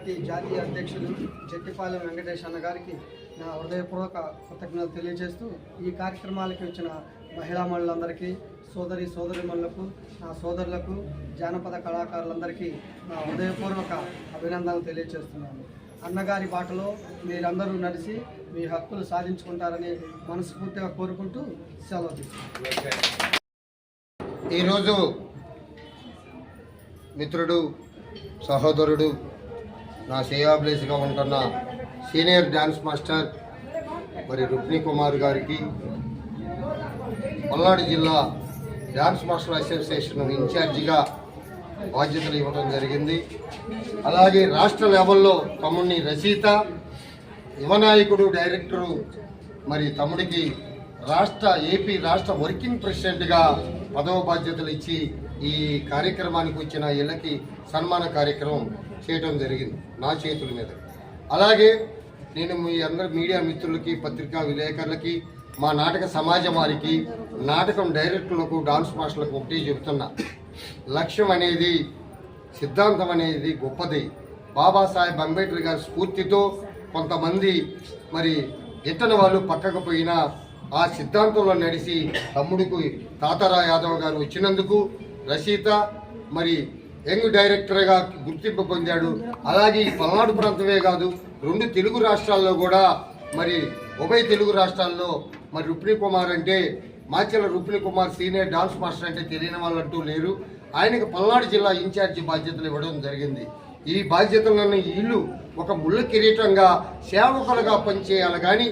Party జాతీయ అధ్యక్షులు చెట్టిపాలెం వెంకటేష్ అన్న గారికి నా హృదయపూర్వక కృతజ్ఞతలు తెలియజేస్తూ ఈ కార్యక్రమాలకి వచ్చిన మహిళా మనులందరికీ సోదరిమణులకు నా సోదరులకు జానపద కళాకారులందరికీ నా హృదయపూర్వక అభినందనలు తెలియజేస్తున్నాను. అన్నగారి బాటలో మీరందరూ నడిచి మీ హక్కులు సాధించుకుంటారని మనస్ఫూర్తిగా కోరుకుంటూ సెలవు తీసుకుంటాను. ఈరోజు మిత్రుడు సహోదరుడు నా శ్రేయాభిలాషిగా ఉంటున్న సీనియర్ డ్యాన్స్ మాస్టర్ మరి రుక్మిణి కుమార్ గారికి పల్నాడు జిల్లా డ్యాన్స్ మాస్టర్ అసోసియేషన్ ఇన్ఛార్జిగా బాధ్యతలు ఇవ్వడం జరిగింది. అలాగే రాష్ట్ర లెవెల్లో తమ్ముడిని రచయిత యువనాయకుడు డైరెక్టరు మరి తమ్ముడికి ఏపీ రాష్ట్ర వర్కింగ్ ప్రెసిడెంట్గా పదవ బాధ్యతలు ఇచ్చి ఈ కార్యక్రమానికి వచ్చిన ఇళ్ళకి సన్మాన కార్యక్రమం చేయడం జరిగింది నా చేతుల మీద. అలాగే నేను మీ అందరి మీడియా మిత్రులకి పత్రికా విలేకరులకి మా నాటక సమాజం వారికి నాటకం డైరెక్టర్లకు డాన్స్ మాస్టర్లకు ఒకటి చెబుతున్నా, లక్ష్యం అనేది సిద్ధాంతం అనేది గొప్పది. బాబాసాహెబ్ అంబేద్కర్ గారి స్ఫూర్తితో కొంతమంది మరి ఎత్తన వాళ్ళు పక్కకు పోయినా ఆ సిద్ధాంతంలో నడిచి తమ్ముడికి తాతారా యాదవ్ గారు వచ్చినందుకు రచయిత మరి యంగ్ డైరెక్టర్గా గుర్తింపు పొందాడు. అలాగే ఈ పల్నాడు ప్రాంతమే కాదు, 2 తెలుగు రాష్ట్రాల్లో కూడా మరి ఉభయ తెలుగు రాష్ట్రాల్లో మరి రుక్మిణి కుమార్ అంటే Macherla Rukmini Kumar senior dance master అంటే తెలియని వాళ్ళంటూ లేరు. ఆయనకు పల్నాడు జిల్లా ఇన్ఛార్జి బాధ్యతలు ఇవ్వడం జరిగింది. ఈ బాధ్యతలను వీళ్ళు ఒక ముళ్ళ కిరీటంగా సేవకులుగా పనిచేయాలి. కానీ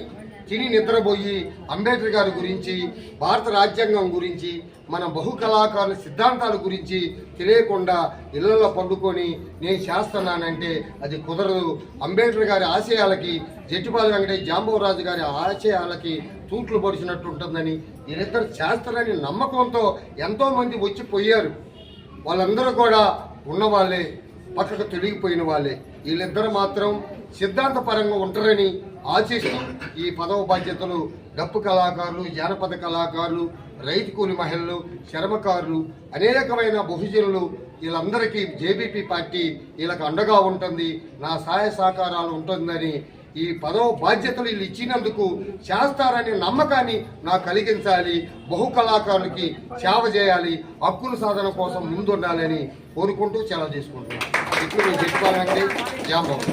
తిని నిద్రపోయి అంబేద్కర్ గారి గురించి, భారత రాజ్యాంగం గురించి, మన బహుకళాకారుల సిద్ధాంతాల గురించి తెలియకుండా ఇళ్లలో పండుకొని నేను చేస్తున్నానంటే అది కుదరదు. అంబేద్కర్ గారి ఆశయాలకి, జట్టిపాలెం వెంకటేష్ జాంబవరాజు గారి ఆశయాలకి తూట్లు పొడిచినట్టు ఉంటుందని వీళ్ళిద్దరు చేస్తారని నమ్మకంతో ఎంతోమంది వచ్చి పోయారు. వాళ్ళందరూ కూడా ఉన్నవాళ్ళే, పక్కకు తొలగిపోయిన వాళ్ళే. వీళ్ళిద్దరు మాత్రం సిద్ధాంతపరంగా ఉంటారని ఆశిస్తూ ఈ పదవ బాధ్యతలు డప్పు కళాకారులు, జానపద కళాకారులు, రైతు కూలి మహిళలు, శ్రమకారులు, అనేకమైన బహుజనులు వీళ్ళందరికీ జేబీపీ పార్టీ వీళ్ళకి అండగా ఉంటుంది, నా సహాయ సహకారాలు ఉంటుందని ఈ పదవ బాధ్యతలు వీళ్ళు ఇచ్చినందుకు చేస్తారనే నమ్మకాన్ని నాకు కలిగించాలి. బహు కళాకారులకి సేవ చేయాలి, హక్కుల సాధన కోసం ముందుండాలని కోరుకుంటూ సెలవు తీసుకుంటున్నాను. ఇప్పుడు నేను చెప్పుకోవాలంటే జాంబవం.